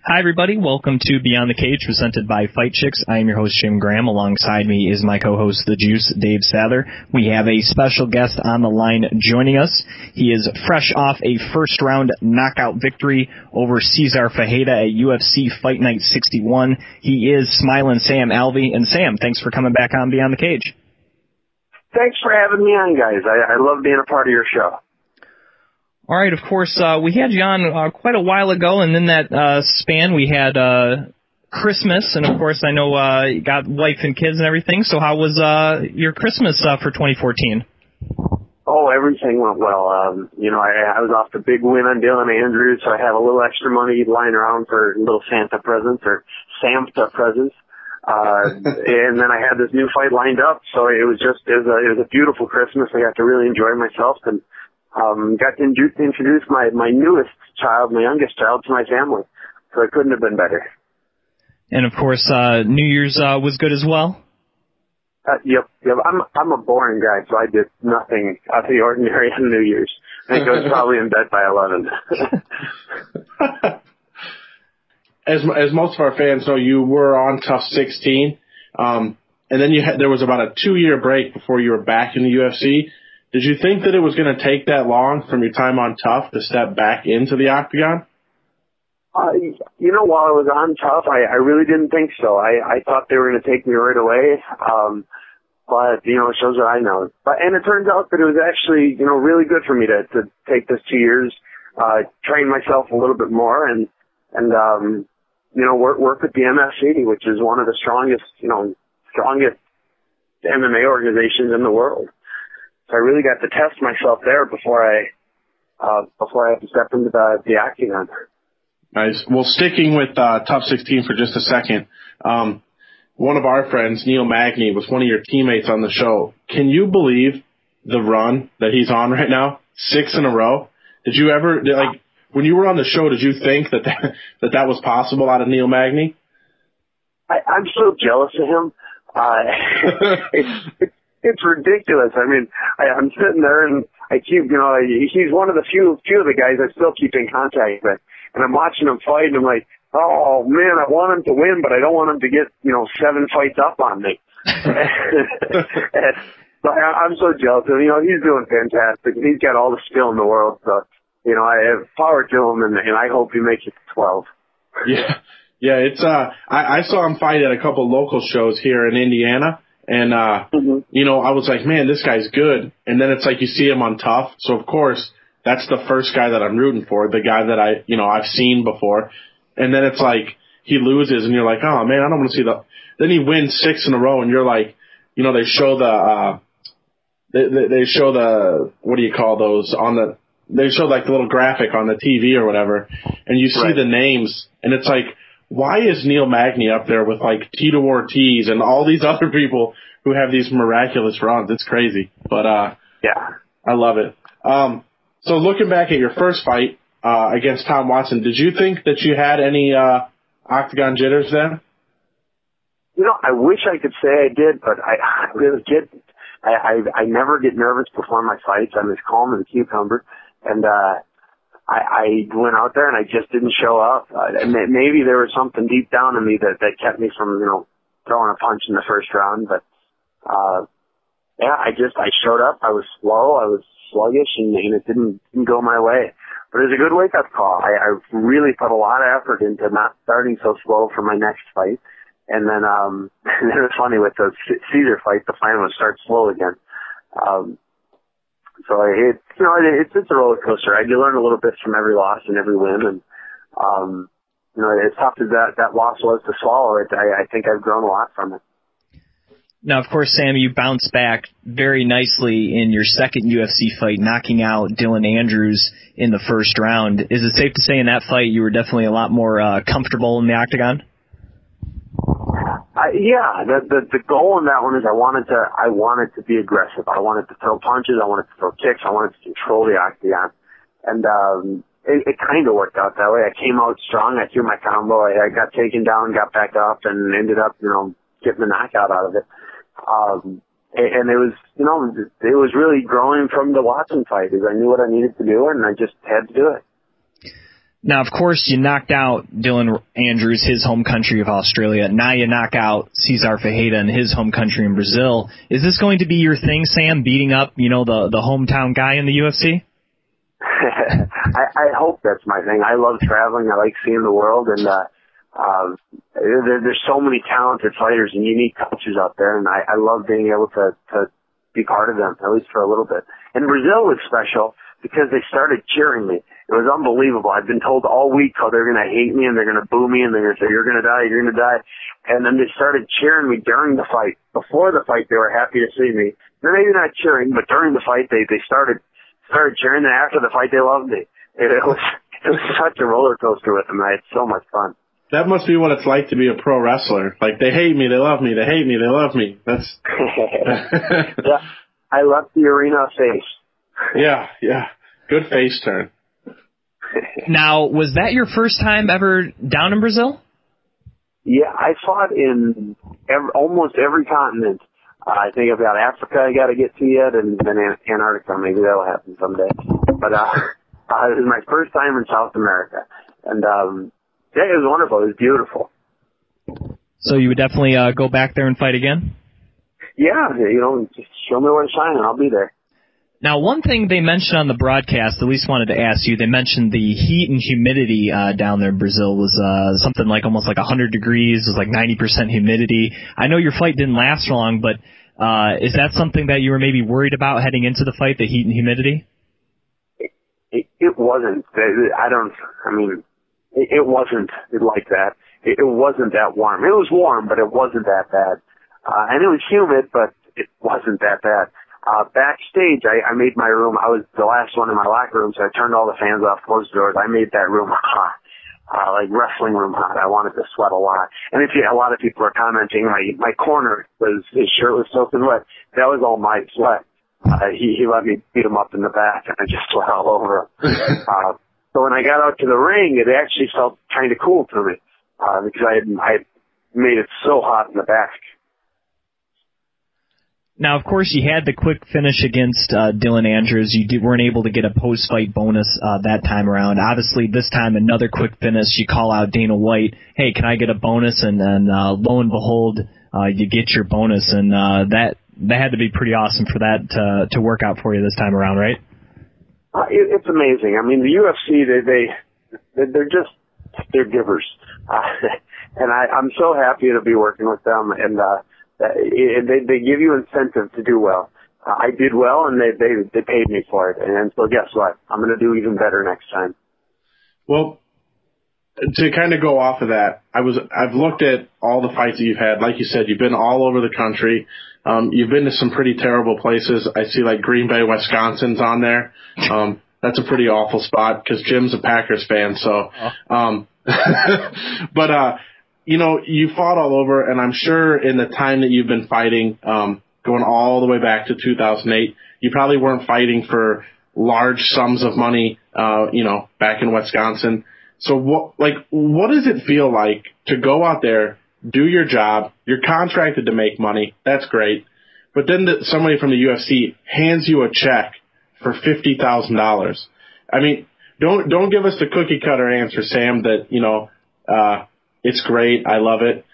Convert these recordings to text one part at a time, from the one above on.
Hi, everybody. Welcome to Beyond the Cage, presented by Fight Chicks. I am your host, Jim Graham. Alongside me is my co-host, The Juice, Dave Sather. We have a special guest on the line joining us. He is fresh off a first-round knockout victory over Cesar Ferreira at UFC Fight Night 61. He is Smiling Sam Alvey. And Sam, thanks for coming back on Beyond the Cage. Thanks for having me on, guys. I love being a part of your show. All right, of course, we had you on quite a while ago, and in that span we had Christmas, and of course I know you got wife and kids and everything, so how was your Christmas for 2014? Oh, everything went well. I was off the big win on Dylan Andrews, so I had a little extra money lying around for little Santa presents, or Samta presents. And then I had this new fight lined up, so it was a beautiful Christmas. I got to really enjoy myself, and got to introduce my newest child, my youngest child, to my family. So it couldn't have been better. And of course, New Year's was good as well? Yep. I'm a boring guy, so I did nothing out of the ordinary on New Year's. I think I was probably in bed by 11. As most of our fans know, you were on Tough 16, and then there was about a 2-year break before you were back in the UFC. Did you think that it was going to take that long from your time on Tough to step back into the octagon? While I was on Tough, I really didn't think so. I thought they were going to take me right away. But, it shows what I know. And it turns out that it was actually, really good for me to take this 2 years, train myself a little bit more and work with the MFC, which is one of the strongest MMA organizations in the world. So I really got to test myself there before I had to step into the octagon. Nice. Well, sticking with Tough 16 for just a second, one of our friends, Neil Magny, was one of your teammates on the show. Can you believe the run that he's on right now? 6 in a row. Did you ever, when you were on the show, did you think that was possible out of Neil Magny? I'm so jealous of him. It's ridiculous. I mean, I'm sitting there and I keep, he's one of the few of the guys I still keep in contact with. And I'm watching him fight and I'm like, oh man, I want him to win, but I don't want him to get, 7 fights up on me. So I'm so jealous of him. He's doing fantastic. He's got all the skill in the world. So, I have power to him and I hope he makes it to 12. Yeah. Yeah. It's, I saw him fight at a couple local shows here in Indiana. And, I was like, man, this guy's good. And then it's like you see him on Tough. So, of course, that's the first guy that I'm rooting for, the guy that I've seen before. And then it's like he loses, and you're like, oh, man, I don't want to see the – then he wins 6 in a row, and you're like, they show the they show the – what do you call those on the – they show like the little graphic on the TV or whatever, and you see the names, and it's like, why is Neil Magny up there with like Tito Ortiz and all these other people who have these miraculous runs? It's crazy, but yeah, I love it. So looking back at your first fight against Tom Watson, did you think that you had any octagon jitters then? I wish I could say I did, but I really didn't. I never get nervous before my fights. I'm as calm as a cucumber, and I went out there and I just didn't show up. Maybe there was something deep down in me that kept me from, throwing a punch in the first round. But, I showed up. I was slow. I was sluggish and it didn't go my way. But it was a good wake-up call. I really put a lot of effort into not starting so slow for my next fight. And then, it was funny with the Cesar fight, the plan was start slow again. So it's a roller coaster. You learn a little bit from every loss and every win, and as tough as that loss was to swallow it, I think I've grown a lot from it. Now, of course, Sam, you bounced back very nicely in your second UFC fight, knocking out Dylan Andrews in the first round. Is it safe to say in that fight you were definitely a lot more comfortable in the octagon? Yeah, the goal in that one is I wanted to be aggressive. I wanted to throw punches. I wanted to throw kicks. I wanted to control the octagon. And it kind of worked out that way. I came out strong. I threw my combo. I got taken down, got back up, and ended up, getting the knockout out of it. And it was, it was really growing from the Watson fight. Is I knew what I needed to do, and I just had to do it. Now, of course, you knocked out Dylan Andrews, his home country of Australia. Now you knock out Cesar Ferreira in his home country in Brazil. Is this going to be your thing, Sam, beating up, the hometown guy in the UFC? I hope that's my thing. I love traveling. I like seeing the world, and there's so many talented fighters and unique coaches out there, and I love being able to be part of them, at least for a little bit. And Brazil was special because they started cheering me. It was unbelievable. I've been told all week how they're going to hate me and they're going to boo me and they're going to say, you're going to die, you're going to die. And then they started cheering me during the fight. Before the fight, they were happy to see me. They're maybe not cheering, but during the fight, they started cheering. And after the fight, they loved me. It was such a roller coaster with them. I had so much fun. That must be what it's like to be a pro wrestler. Like, they hate me, they love me, they hate me, they love me. That's... Yeah, I left the arena face. Yeah. Good face turn. Now, was that your first time ever down in Brazil? Yeah, I fought in almost every continent. I think I've got Africa I got to get to yet, and then Antarctica. Maybe that'll happen someday. But it was my first time in South America. And yeah, it was wonderful. It was beautiful. So you would definitely go back there and fight again? Yeah, just show me where to shine, and I'll be there. Now, one thing they mentioned on the broadcast, at least wanted to ask you, they mentioned the heat and humidity down there in Brazil was something like almost like 100 degrees, it was like 90% humidity. I know your fight didn't last long, but is that something that you were maybe worried about heading into the fight, the heat and humidity? It wasn't. It wasn't like that. It wasn't that warm. It was warm, but it wasn't that bad. And it was humid, but it wasn't that bad. Backstage, I made my room. I was the last one in my locker room, so I turned all the fans off, closed the doors. I made that room hot, like wrestling room hot. I wanted to sweat a lot. And a lot of people are commenting, my corner his shirt was soaking wet. That was all my sweat. He let me beat him up in the back, and I just sweat all over him. So when I got out to the ring, it actually felt kind of cool to me, because I had made it so hot in the back. Now, of course, you had the quick finish against Dylan Andrews. You weren't able to get a post-fight bonus that time around. Obviously, this time, another quick finish. You call out Dana White, hey, can I get a bonus? And then, lo and behold, you get your bonus. And that had to be pretty awesome for that to work out for you this time around, right? It's amazing. I mean, the UFC, they're givers. And I'm so happy to be working with them. And they give you incentive to do well. I did well, and they paid me for it. And so guess what? I'm going to do even better next time. Well, to kind of go off of that, I've looked at all the fights that you've had. Like you said, you've been all over the country. You've been to some pretty terrible places. I see like Green Bay, Wisconsin's on there. That's a pretty awful spot because Jim's a Packers fan. So, but you fought all over, and I'm sure in the time that you've been fighting, going all the way back to 2008, you probably weren't fighting for large sums of money, back in Wisconsin. So what does it feel like to go out there, do your job? You're contracted to make money. That's great. But then somebody from the UFC hands you a check for $50,000. I mean, don't give us the cookie cutter answer, Sam, that, it's great. I love it.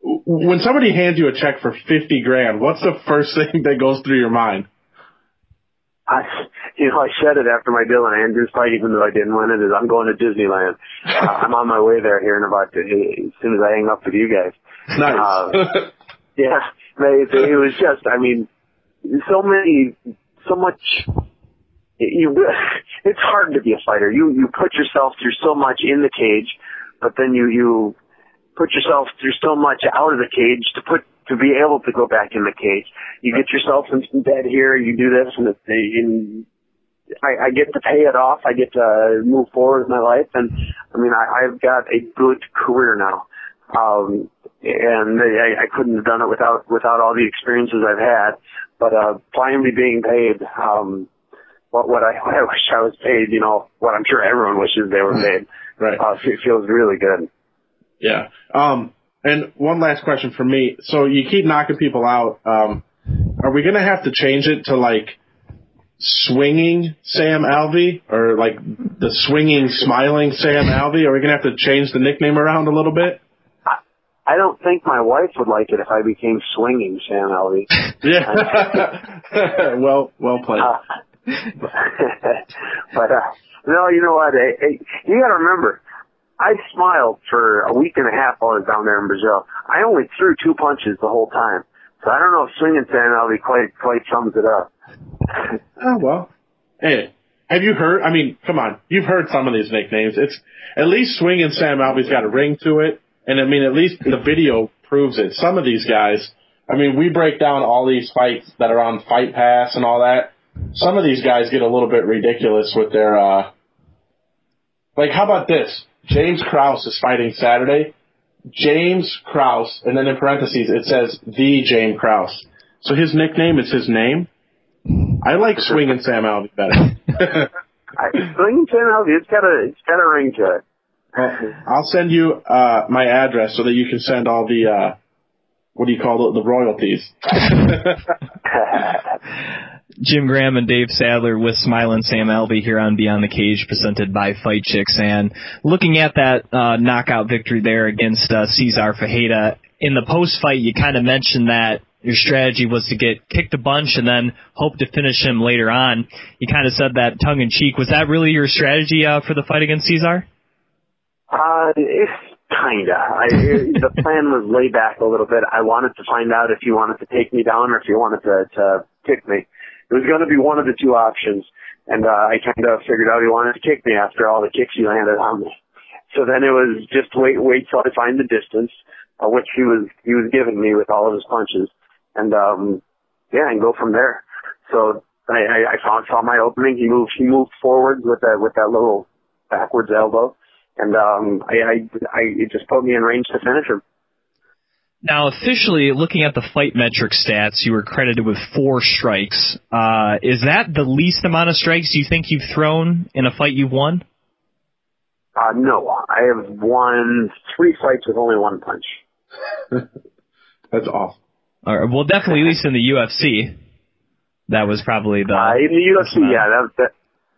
When somebody hands you a check for $50,000, what's the first thing that goes through your mind? I said it after my Dylan Andrews fight, even though I didn't win it, is I'm going to Disneyland. I'm on my way there here in about, as soon as I hang up with you guys. Nice. Yeah, it was just, so much, it's hard to be a fighter. You put yourself through so much in the cage, but then you put yourself through so much out of the cage to be able to go back in the cage. You get yourself in some bed here, you do this, and I get to pay it off. I get to move forward with my life, and I've got a good career now. And I couldn't have done it without all the experiences I've had. But finally being paid what I wish I was paid, what I'm sure everyone wishes they were paid. Right. It feels really good. Yeah. And one last question for me. So you keep knocking people out. Are we going to have to change it to like swinging Sam Alvey, or like the swinging, smiling Sam Alvey? Are we going to have to change the nickname around a little bit? I don't think my wife would like it if I became swinging Sam Alvey. Yeah. well played. But no, you know what? You got to remember, I smiled for a week and a half while I was down there in Brazil. I only threw 2 punches the whole time. So I don't know if swinging Sam Alvey quite sums it up. Oh, well. Hey, have you heard? I mean, come on. You've heard some of these nicknames. It's at least swinging Sam Alvey's got a ring to it. And, I mean, at least the video proves it. Some of these guys, I mean, we break down all these fights that are on Fight Pass and all that. Some of these guys get a little bit ridiculous with their, like, how about this? James Krause is fighting Saturday. James Krause, and then in parentheses it says, the James Krause. So his nickname is his name. I like swinging Sam Alvey better. Swinging Sam Alvey, it's got a ring to it. Well, I'll send you my address so that you can send all the what do you call it, the royalties. Jim Graham and Dave Sadler with Smilin' Sam Alvey here on Beyond the Cage, presented by Fight Chicks. And looking at that knockout victory there against Cesar Ferreira, in the post-fight you kind of mentioned that your strategy was to get kicked a bunch and then hope to finish him later on. You kind of said that tongue-in-cheek. Was that really your strategy for the fight against Cesar? It's kinda. The plan was lay back a little bit. I wanted to find out if he wanted to take me down or if he wanted to kick me. It was going to be one of the 2 options, and I kind of figured out he wanted to kick me after all the kicks he landed on me. So then it was just wait till I find the distance, which he was giving me with all of his punches, and and go from there. So I saw my opening. He moved forward with that little backwards elbow. And it just put me in range to finish him. Now, officially, looking at the fight metric stats, you were credited with 4 strikes. Is that the least amount of strikes you think you've thrown in a fight you've won? No. I have won 3 fights with only 1 punch. That's awesome. All right, well, definitely, at least in the UFC. That was probably the... in the UFC, yeah. That.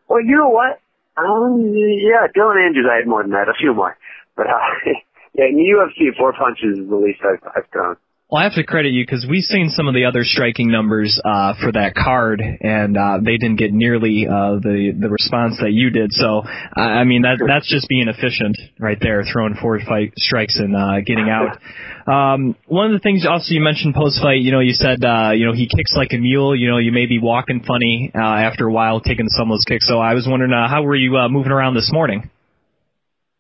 Well, you know what? Yeah, Dylan Andrews, I had more than that, a few more. But, yeah, in the UFC, 4 punches is the least I've thrown. Well, I have to credit you because we've seen some of the other striking numbers for that card, and they didn't get nearly the response that you did. So, I mean, that's just being efficient right there, throwing 4 strikes and getting out. One of the things also you mentioned post-fight, you said, he kicks like a mule. You may be walking funny after a while, taking some of those kicks. So I was wondering, how were you moving around this morning?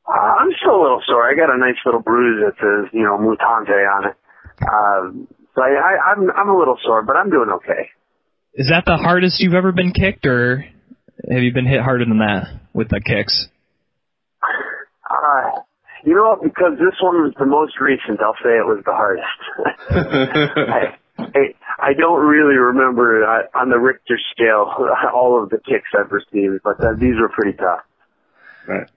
I'm still a little sore. I got a nice little bruise that says, Mutante on it. So I'm a little sore, but I'm doing okay. Is that the hardest you've ever been kicked, or have you been hit harder than that with the kicks? Because this one was the most recent, I'll say it was the hardest. I don't really remember on the Richter scale all of the kicks I've received, but these were pretty tough. Right.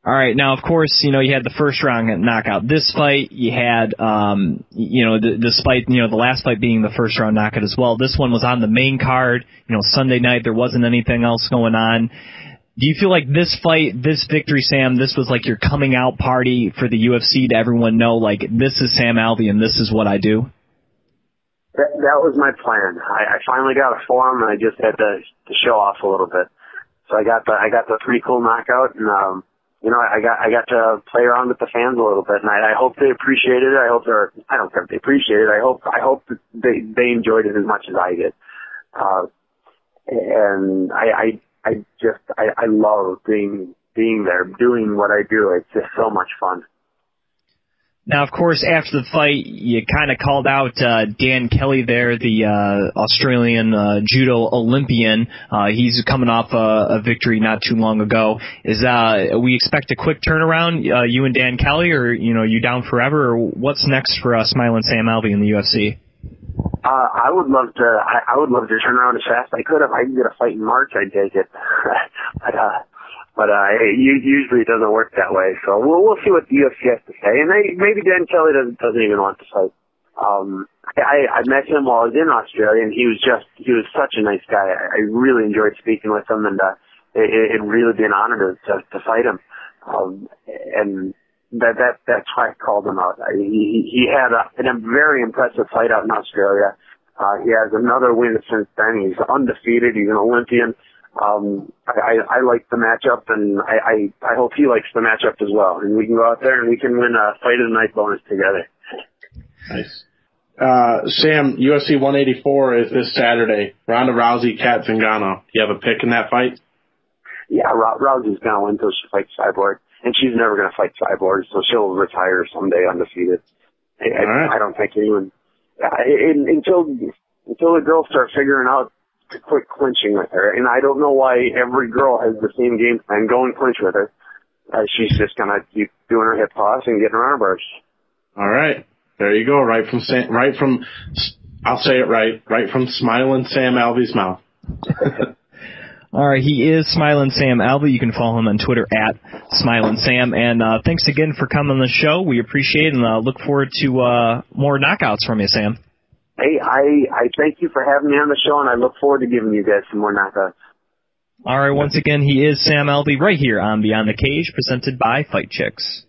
All right. Now, of course, you had the first round knockout. This fight, you had, despite, the last fight being the first round knockout as well, this one was on the main card. Sunday night, there wasn't anything else going on. Do you feel like this fight, this victory, Sam, this was like your coming out party for the UFC to everyone know, like, this is Sam Alvey and this is what I do? That was my plan. I finally got a form and I just had to show off a little bit. So I got the pretty cool knockout, and I got to play around with the fans a little bit, and I hope they appreciated it. I don't care if they appreciate it. I hope that they enjoyed it as much as I did. And I love being there, doing what I do. It's just so much fun. Now, of course, after the fight, you kind of called out Dan Kelly there, the Australian judo Olympian. He's coming off a victory not too long ago. We expect a quick turnaround, you and Dan Kelly, or you down forever, or what's next for Smilin' Sam Alvey in the UFC? I would love to turn around as fast as I could. If I could get a fight in March, I'd take it. But usually it doesn't work that way. So we'll see what the UFC has to say. And maybe Dan Kelly doesn't even want to fight. I met him while I was in Australia, and he was such a nice guy. I really enjoyed speaking with him, and it'd really be an honor to fight him. And that's why I called him out. He had a very impressive fight out in Australia. He has another win since then. He's undefeated. He's an Olympian. I like the matchup, and I hope he likes the matchup as well. And we can go out there and we can win a fight of the night bonus together. Nice. Sam, UFC 184 is this Saturday. Ronda Rousey, Kat Zingano. Do you have a pick in that fight? Yeah, Rousey's going to win until she fights Cyborg. And she's never going to fight Cyborg, so she'll retire someday undefeated. I don't think anyone... until the girls start figuring out to quit clinching with her. And I don't know why every girl has the same game plan. Go and clinch with her. She's just going to keep doing her hip toss and getting her arm bars. All right. There you go. Right from I'll say it right from Smiling Sam Alvey's mouth. All right, he is Smiling Sam Alvey. You can follow him on Twitter at Smiling Sam. And thanks again for coming on the show. We appreciate it, and look forward to more knockouts from you, Sam. Hey, I thank you for having me on the show, and I look forward to giving you guys some more knockouts. All right, once again, he is Sam Alvey right here on Beyond the Cage, presented by Fight Chicks.